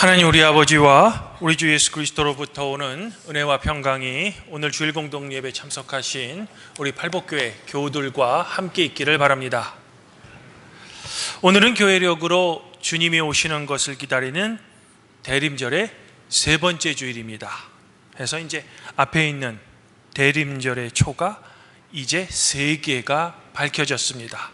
하나님 우리 아버지와 우리 주 예수 그리스도로부터 오는 은혜와 평강이 오늘 주일 공동 예배 참석하신 우리 팔복교회 교우들과 함께 있기를 바랍니다. 오늘은 교회력으로 주님이 오시는 것을 기다리는 대림절의 세 번째 주일입니다. 그래서 이제 앞에 있는 대림절의 초가 이제 세 개가 밝혀졌습니다.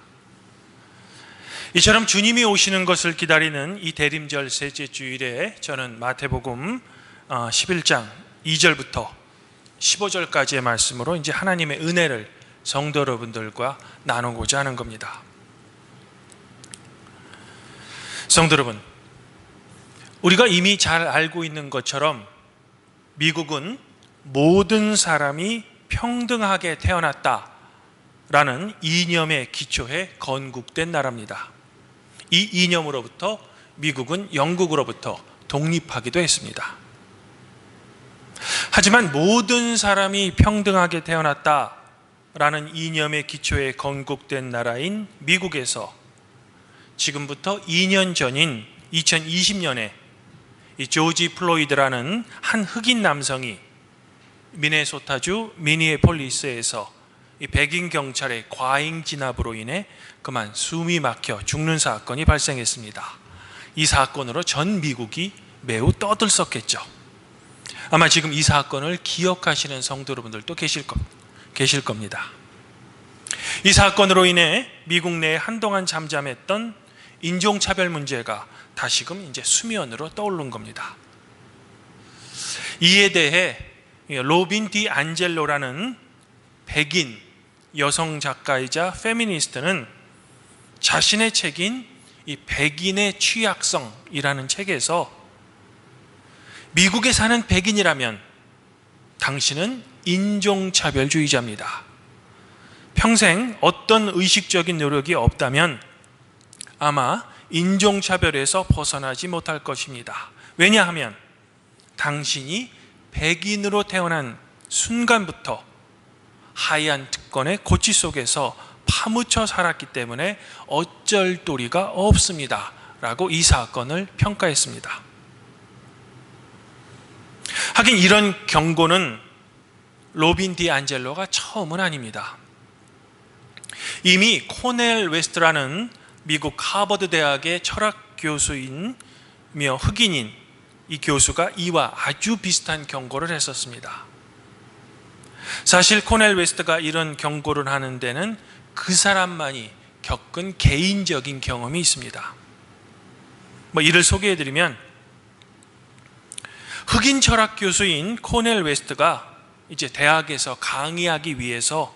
이처럼 주님이 오시는 것을 기다리는 이 대림절 셋째 주일에 저는 마태복음 11장 2절부터 15절까지의 말씀으로 이제 하나님의 은혜를 성도 여러분들과 나누고자 하는 겁니다. 성도 여러분, 우리가 이미 잘 알고 있는 것처럼 미국은 모든 사람이 평등하게 태어났다라는 이념에 기초해 건국된 나라입니다. 이 이념으로부터 미국은 영국으로부터 독립하기도 했습니다. 하지만 모든 사람이 평등하게 태어났다라는 이념의 기초에 건국된 나라인 미국에서 지금부터 2년 전인 2020년에 이 조지 플로이드라는 한 흑인 남성이 미네소타주 미니애폴리스에서 이 백인 경찰의 과잉 진압으로 인해 그만 숨이 막혀 죽는 사건이 발생했습니다. 이 사건으로 전 미국이 매우 떠들썩했죠. 아마 지금 이 사건을 기억하시는 성도 여러분들도 계실 겁니다. 이 사건으로 인해 미국 내에 한동안 잠잠했던 인종차별 문제가 다시금 이제 수면으로 떠오른 겁니다. 이에 대해 로빈 디 안젤로라는 백인 여성 작가이자 페미니스트는 자신의 책인 이 백인의 취약성이라는 책에서 미국에 사는 백인이라면 당신은 인종차별주의자입니다. 평생 어떤 의식적인 노력이 없다면 아마 인종차별에서 벗어나지 못할 것입니다. 왜냐하면 당신이 백인으로 태어난 순간부터 하얀 특권의 고치 속에서 파묻혀 살았기 때문에 어쩔 도리가 없습니다 라고 이 사건을 평가했습니다. 하긴 이런 경고는 로빈 디 안젤로가 처음은 아닙니다. 이미 코넬 웨스트라는 미국 하버드 대학의 철학 교수이며 흑인인 이 교수가 이와 아주 비슷한 경고를 했었습니다. 사실 코넬 웨스트가 이런 경고를 하는 데는 그 사람만이 겪은 개인적인 경험이 있습니다. 이를 소개해드리면 흑인 철학 교수인 코넬 웨스트가 이제 대학에서 강의하기 위해서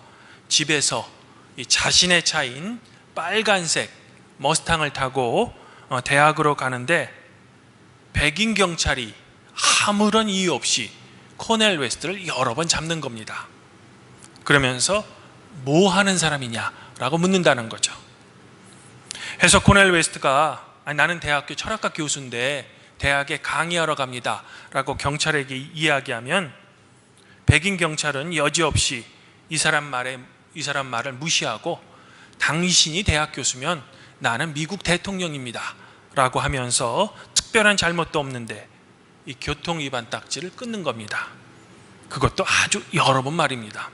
집에서 자신의 차인 빨간색 머스탕을 타고 대학으로 가는데 백인 경찰이 아무런 이유 없이 코넬 웨스트를 여러 번 잡는 겁니다. 그러면서 뭐 하는 사람이냐라고 묻는다는 거죠. 그래서 코넬 웨스트가 나는 대학교 철학과 교수인데 대학에 강의하러 갑니다 라고 경찰에게 이야기하면 백인 경찰은 여지없이 이 사람 말을 무시하고 당신이 대학 교수면 나는 미국 대통령입니다 라고 하면서 특별한 잘못도 없는데 이 교통 위반 딱지를 끊는 겁니다. 그것도 아주 여러 번 말입니다.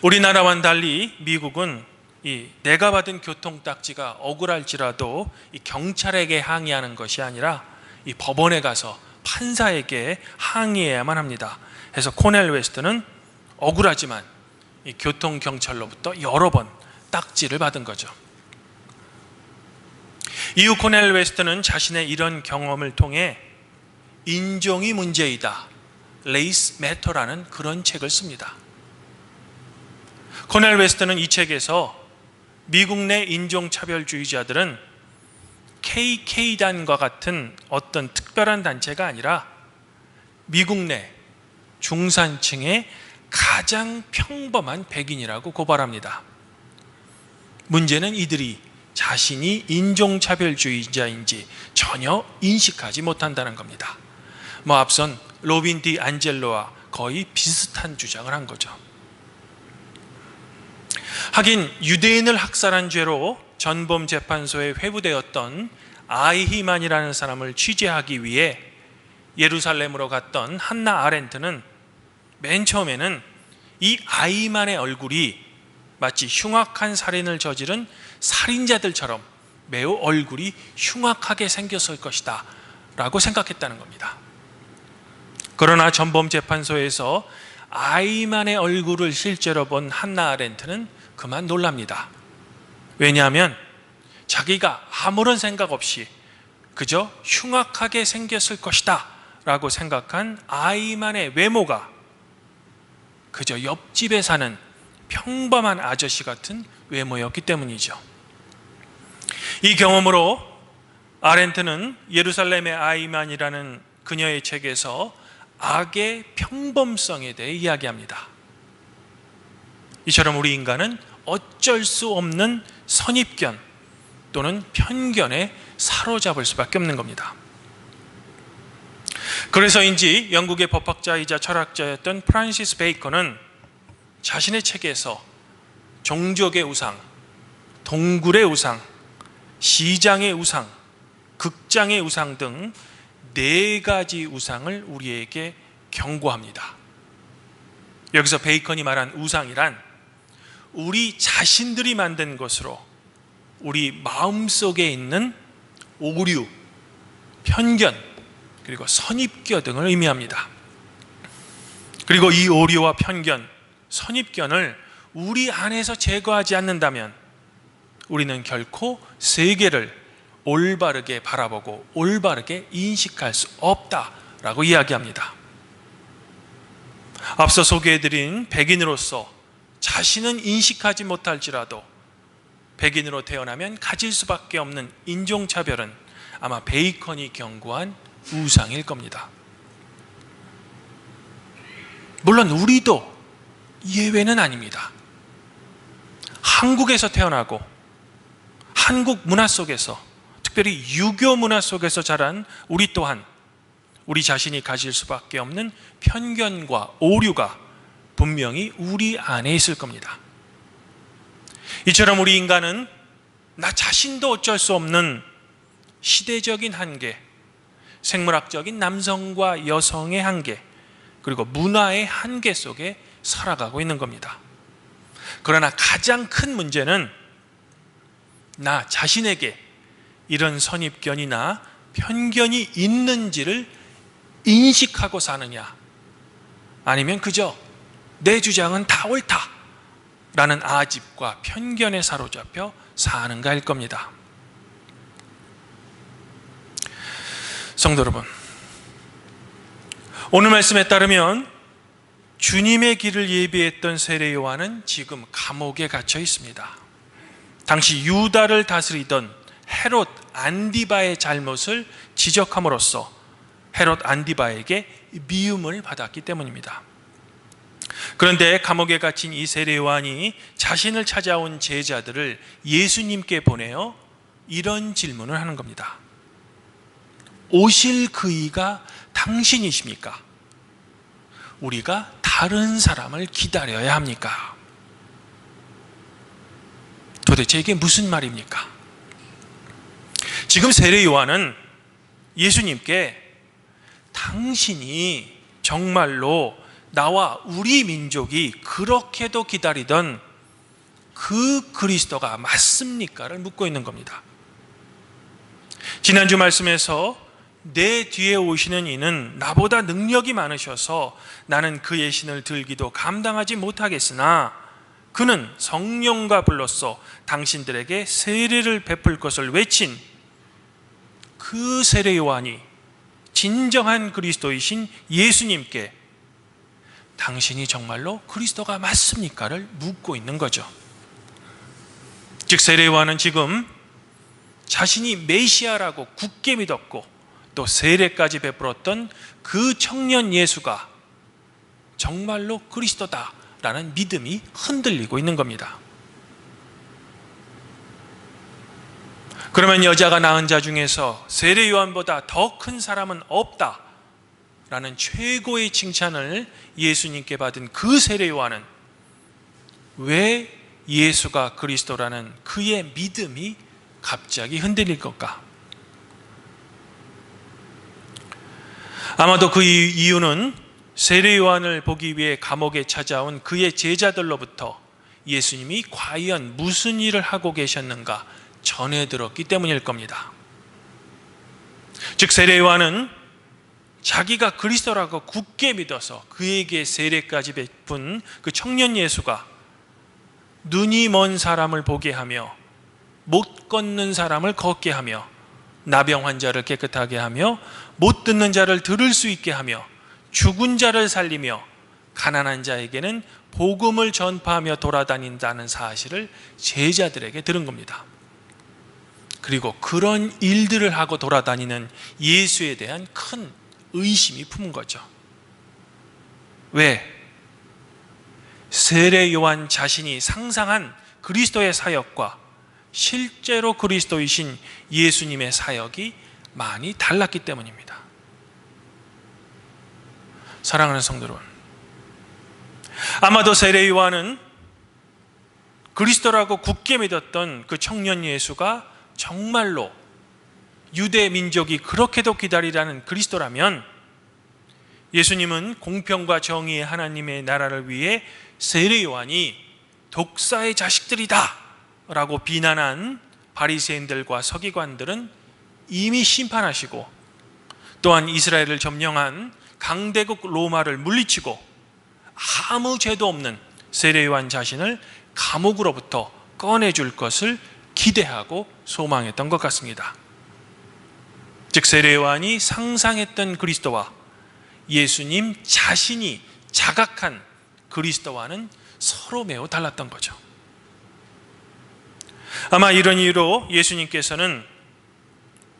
우리나라와는 달리 미국은 내가 받은 교통 딱지가 억울할지라도 이 경찰에게 항의하는 것이 아니라 이 법원에 가서 판사에게 항의해야만 합니다. 그래서 코넬 웨스트는 억울하지만 이 교통 경찰로부터 여러 번 딱지를 받은 거죠. 이후 코넬 웨스트는 자신의 이런 경험을 통해 인종이 문제이다, 레이스 매터라는 그런 책을 씁니다. 코넬 웨스트는 이 책에서 미국 내 인종차별주의자들은 KK단과 같은 어떤 특별한 단체가 아니라 미국 내 중산층의 가장 평범한 백인이라고 고발합니다. 문제는 이들이 자신이 인종차별주의자인지 전혀 인식하지 못한다는 겁니다. 앞선 로빈 디 안젤로와 거의 비슷한 주장을 한 거죠. 하긴 유대인을 학살한 죄로 전범재판소에 회부되었던 아히만이라는 사람을 취재하기 위해 예루살렘으로 갔던 한나 아렌트는 맨 처음에는 이 아히만의 얼굴이 마치 흉악한 살인을 저지른 살인자들처럼 매우 얼굴이 흉악하게 생겼을 것이다 라고 생각했다는 겁니다. 그러나 전범재판소에서 아히만의 얼굴을 실제로 본 한나 아렌트는 그만 놀랍니다. 왜냐하면 자기가 아무런 생각 없이 그저 흉악하게 생겼을 것이다 라고 생각한 아히만의 외모가 그저 옆집에 사는 평범한 아저씨 같은 외모였기 때문이죠. 이 경험으로 아렌트는 예루살렘의 아히만이라는 그녀의 책에서 악의 평범성에 대해 이야기합니다. 이처럼 우리 인간은 어쩔 수 없는 선입견 또는 편견에 사로잡을 수밖에 없는 겁니다. 그래서인지 영국의 법학자이자 철학자였던 프란시스 베이컨은 자신의 책에서 종족의 우상, 동굴의 우상, 시장의 우상, 극장의 우상 등 4가지 우상을 우리에게 경고합니다. 여기서 베이컨이 말한 우상이란 우리 자신들이 만든 것으로 우리 마음속에 있는 오류, 편견, 그리고 선입견 등을 의미합니다. 그리고 이 오류와 편견, 선입견을 우리 안에서 제거하지 않는다면 우리는 결코 세계를 올바르게 바라보고 올바르게 인식할 수 없다라고 이야기합니다. 앞서 소개해드린 백인으로서 자신은 인식하지 못할지라도 백인으로 태어나면 가질 수밖에 없는 인종차별은 아마 베이컨이 경고한 우상일 겁니다. 물론 우리도 예외는 아닙니다. 한국에서 태어나고 한국 문화 속에서 특별히 유교 문화 속에서 자란 우리 또한 우리 자신이 가질 수밖에 없는 편견과 오류가 분명히 우리 안에 있을 겁니다. 이처럼 우리 인간은 나 자신도 어쩔 수 없는 시대적인 한계, 생물학적인 남성과 여성의 한계, 그리고 문화의 한계 속에 살아가고 있는 겁니다. 그러나 가장 큰 문제는 나 자신에게 이런 선입견이나 편견이 있는지를 인식하고 사느냐, 아니면 그저 내 주장은 다 옳다라는 아집과 편견에 사로잡혀 사는가일 겁니다. 성도 여러분, 오늘 말씀에 따르면 주님의 길을 예비했던 세례 요한은 지금 감옥에 갇혀 있습니다. 당시 유다를 다스리던 헤롯 안디바의 잘못을 지적함으로써 헤롯 안디바에게 미움을 받았기 때문입니다. 그런데 감옥에 갇힌 이 세례 요한이 자신을 찾아온 제자들을 예수님께 보내어 이런 질문을 하는 겁니다. 오실 그이가 당신이십니까? 우리가 다른 사람을 기다려야 합니까? 도대체 이게 무슨 말입니까? 지금 세례 요한은 예수님께 당신이 정말로 나와 우리 민족이 그렇게도 기다리던 그 그리스도가 맞습니까?를 묻고 있는 겁니다. 지난주 말씀에서 내 뒤에 오시는 이는 나보다 능력이 많으셔서 나는 그의 신을 들기도 감당하지 못하겠으나 그는 성령과 불로써 당신들에게 세례를 베풀 것을 외친 그 세례 요한이 진정한 그리스도이신 예수님께 당신이 정말로 그리스도가 맞습니까?를 묻고 있는 거죠. 즉 세례 요한은 지금 자신이 메시아라고 굳게 믿었고 또 세례까지 베풀었던 그 청년 예수가 정말로 그리스도다라는 믿음이 흔들리고 있는 겁니다. 그러면 여자가 낳은 자 중에서 세례 요한보다 더 큰 사람은 없다라는 최고의 칭찬을 예수님께 받은 그 세례 요한은 왜 예수가 그리스도라는 그의 믿음이 갑자기 흔들릴 걸까? 아마도 그 이유는 세례 요한을 보기 위해 감옥에 찾아온 그의 제자들로부터 예수님이 과연 무슨 일을 하고 계셨는가 전해 들었기 때문일 겁니다. 즉 세례 요한은 자기가 그리스도라고 굳게 믿어서 그에게 세례까지 베푼 그 청년 예수가 눈이 먼 사람을 보게 하며 못 걷는 사람을 걷게 하며 나병 환자를 깨끗하게 하며 못 듣는 자를 들을 수 있게 하며 죽은 자를 살리며 가난한 자에게는 복음을 전파하며 돌아다닌다는 사실을 제자들에게 들은 겁니다. 그리고 그런 일들을 하고 돌아다니는 예수에 대한 큰 의심이 품은 거죠. 왜? 세례 요한 자신이 상상한 그리스도의 사역과 실제로 그리스도이신 예수님의 사역이 많이 달랐기 때문입니다. 사랑하는 성도 여러분, 아마도 세례 요한은 그리스도라고 굳게 믿었던 그 청년 예수가 정말로 유대 민족이 그렇게도 기다리라는 그리스도라면 예수님은 공평과 정의의 하나님의 나라를 위해 세례 요한이 독사의 자식들이다 라고 비난한 바리새인들과 서기관들은 이미 심판하시고, 또한 이스라엘을 점령한 강대국 로마를 물리치고 아무 죄도 없는 세례 요한 자신을 감옥으로부터 꺼내줄 것을 기대하고 소망했던 것 같습니다. 즉 세례 요한이 상상했던 그리스도와 예수님 자신이 자각한 그리스도와는 서로 매우 달랐던 거죠. 아마 이런 이유로 예수님께서는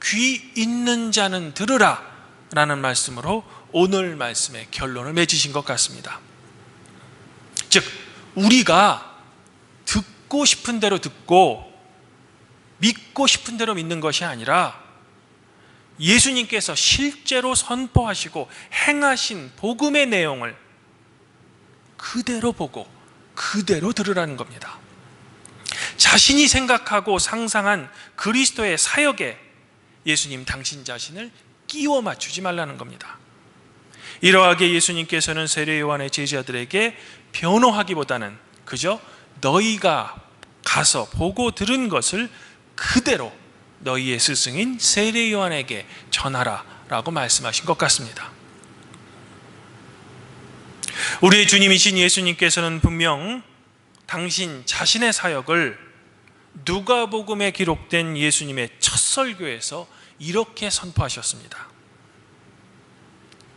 귀 있는 자는 들으라 라는 말씀으로 오늘 말씀의 결론을 맺으신 것 같습니다. 즉 우리가 듣고 싶은 대로 듣고 믿고 싶은 대로 믿는 것이 아니라 예수님께서 실제로 선포하시고 행하신 복음의 내용을 그대로 보고 그대로 들으라는 겁니다. 자신이 생각하고 상상한 그리스도의 사역에 예수님 당신 자신을 끼워 맞추지 말라는 겁니다. 이러하게 예수님께서는 세례 요한의 제자들에게 변호하기보다는 그저 너희가 가서 보고 들은 것을 그대로 너희의 스승인 세례 요한에게 전하라 라고 말씀하신 것 같습니다. 우리의 주님이신 예수님께서는 분명 당신 자신의 사역을 누가복음에 기록된 예수님의 첫 설교에서 이렇게 선포하셨습니다.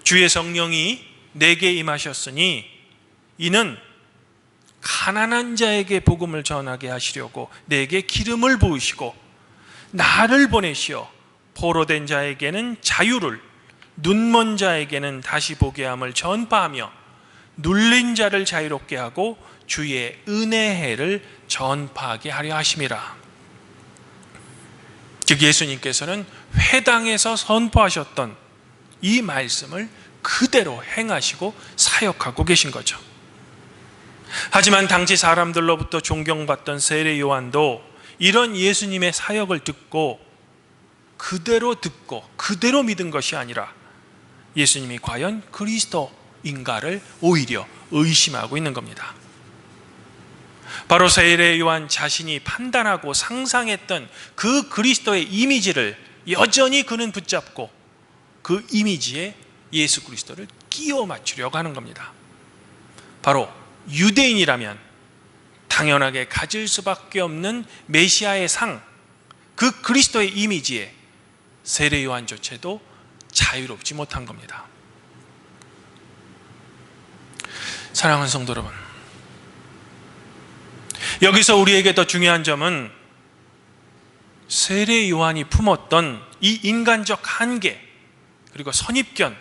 주의 성령이 내게 임하셨으니 이는 가난한 자에게 복음을 전하게 하시려고 내게 기름을 부으시고 나를 보내시어 포로된 자에게는 자유를, 눈먼 자에게는 다시 보게 함을 전파하며 눌린 자를 자유롭게 하고 주의 은혜의 해를 전파하게 하려 하심이라. 즉 예수님께서는 회당에서 선포하셨던 이 말씀을 그대로 행하시고 사역하고 계신 거죠. 하지만 당시 사람들로부터 존경받던 세례 요한도 이런 예수님의 사역을 듣고 그대로 믿은 것이 아니라 예수님이 과연 그리스도인가를 오히려 의심하고 있는 겁니다. 바로 세례 요한 자신이 판단하고 상상했던 그 그리스도의 이미지를 여전히 그는 붙잡고 그 이미지에 예수 그리스도를 끼워 맞추려고 하는 겁니다. 바로 유대인이라면 당연하게 가질 수밖에 없는 메시아의 상, 그 그리스도의 이미지에 세례 요한조차도 자유롭지 못한 겁니다. 사랑하는 성도 여러분, 여기서 우리에게 더 중요한 점은 세례 요한이 품었던 이 인간적 한계, 그리고 선입견,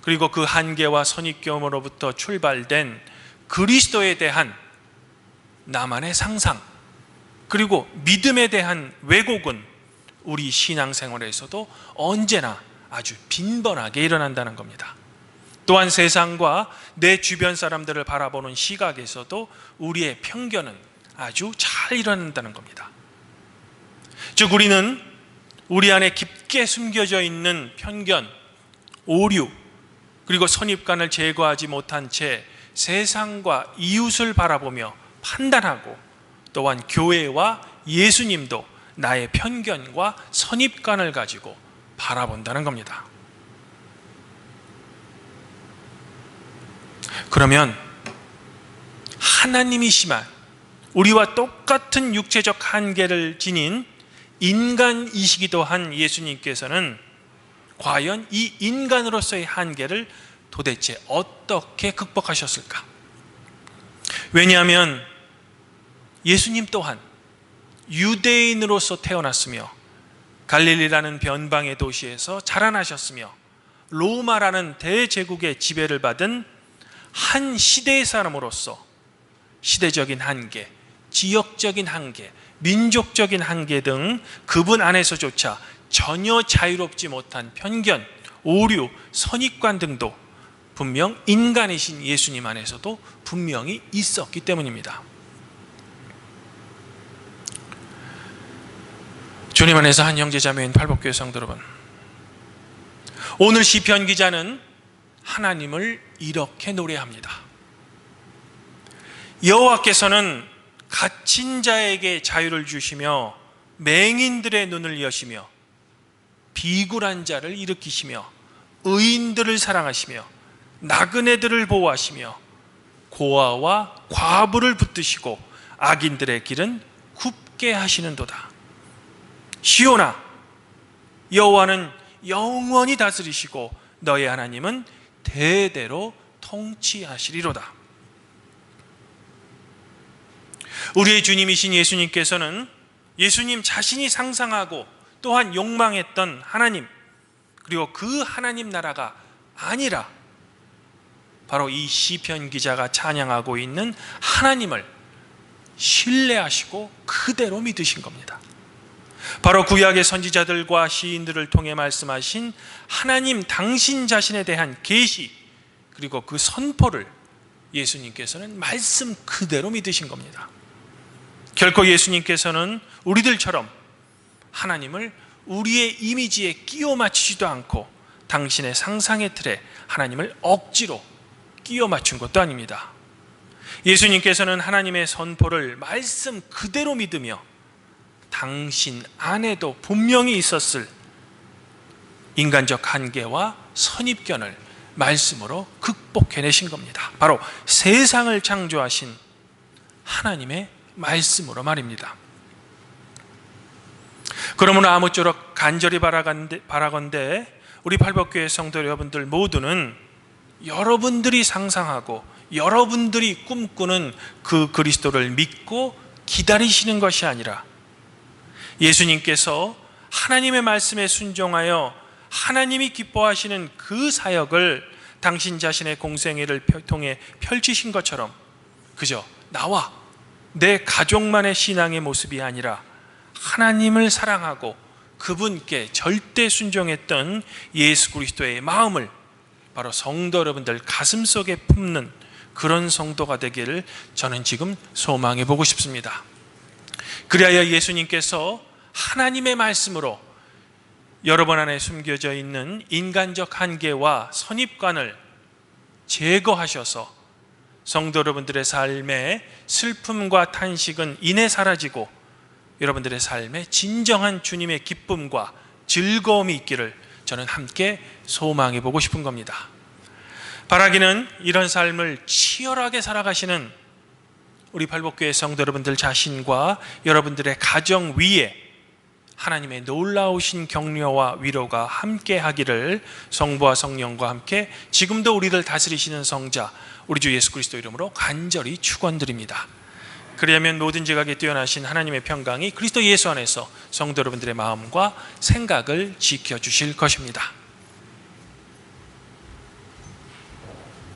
그리고 그 한계와 선입견으로부터 출발된 그리스도에 대한 나만의 상상, 그리고 믿음에 대한 왜곡은 우리 신앙생활에서도 언제나 아주 빈번하게 일어난다는 겁니다. 또한 세상과 내 주변 사람들을 바라보는 시각에서도 우리의 편견은 아주 잘 일어난다는 겁니다. 즉 우리는 우리 안에 깊게 숨겨져 있는 편견, 오류, 그리고 선입관을 제거하지 못한 채 세상과 이웃을 바라보며 판단하고, 또한 교회와 예수님도 나의 편견과 선입관을 가지고 바라본다는 겁니다. 그러면 하나님이시만 우리와 똑같은 육체적 한계를 지닌 인간이시기도 한 예수님께서는 과연 이 인간으로서의 한계를 도대체 어떻게 극복하셨을까? 왜냐하면 예수님 또한 유대인으로서 태어났으며 갈릴리라는 변방의 도시에서 자라나셨으며 로마라는 대제국의 지배를 받은 한 시대의 사람으로서 시대적인 한계, 지역적인 한계, 민족적인 한계 등 그분 안에서조차 전혀 자유롭지 못한 편견, 오류, 선입관 등도 분명 인간이신 예수님 안에서도 분명히 있었기 때문입니다. 주님 안에서 한 형제자매인 팔복교회 성도 여러분, 오늘 시편 기자는 하나님을 이렇게 노래합니다. 여호와께서는 갇힌 자에게 자유를 주시며 맹인들의 눈을 여시며 비굴한 자를 일으키시며 의인들을 사랑하시며 나그네들을 보호하시며 고아와 과부를 붙드시고 악인들의 길은 굽게 하시는도다. 시온아, 여호와는 영원히 다스리시고 너의 하나님은 대대로 통치하시리로다. 우리의 주님이신 예수님께서는 예수님 자신이 상상하고 또한 욕망했던 하나님, 그리고 그 하나님 나라가 아니라 바로 이 시편 기자가 찬양하고 있는 하나님을 신뢰하시고 그대로 믿으신 겁니다. 바로 구약의 선지자들과 시인들을 통해 말씀하신 하나님 당신 자신에 대한 계시, 그리고 그 선포를 예수님께서는 말씀 그대로 믿으신 겁니다. 결코 예수님께서는 우리들처럼 하나님을 우리의 이미지에 끼워 맞추지도 않고 당신의 상상의 틀에 하나님을 억지로 끼워 맞춘 것도 아닙니다. 예수님께서는 하나님의 선포를 말씀 그대로 믿으며 당신 안에도 분명히 있었을 인간적 한계와 선입견을 말씀으로 극복해내신 겁니다. 바로 세상을 창조하신 하나님의 말씀으로 말입니다. 그러므로 아무쪼록 간절히 바라건대 우리 팔복교회 성도 여러분들 모두는 여러분들이 상상하고 여러분들이 꿈꾸는 그 그리스도를 믿고 기다리시는 것이 아니라 예수님께서 하나님의 말씀에 순종하여 하나님이 기뻐하시는 그 사역을 당신 자신의 공생애를 통해 펼치신 것처럼 그저 나와 내 가족만의 신앙의 모습이 아니라 하나님을 사랑하고 그분께 절대 순종했던 예수 그리스도의 마음을 바로 성도 여러분들 가슴속에 품는 그런 성도가 되기를 저는 지금 소망해 보고 싶습니다. 그리하여 예수님께서 하나님의 말씀으로 여러분 안에 숨겨져 있는 인간적 한계와 선입관을 제거하셔서 성도 여러분들의 삶에 슬픔과 탄식은 이내 사라지고 여러분들의 삶에 진정한 주님의 기쁨과 즐거움이 있기를 저는 함께 소망해 보고 싶은 겁니다. 바라기는 이런 삶을 치열하게 살아가시는 우리 팔복교회 성도 여러분들 자신과 여러분들의 가정 위에 하나님의 놀라우신 격려와 위로가 함께 하기를 성부와 성령과 함께 지금도 우리를 다스리시는 성자 우리 주 예수 그리스도 이름으로 간절히 축원드립니다. 그리하면 모든 지각에 뛰어나신 하나님의 평강이 그리스도 예수 안에서 성도 여러분들의 마음과 생각을 지켜주실 것입니다.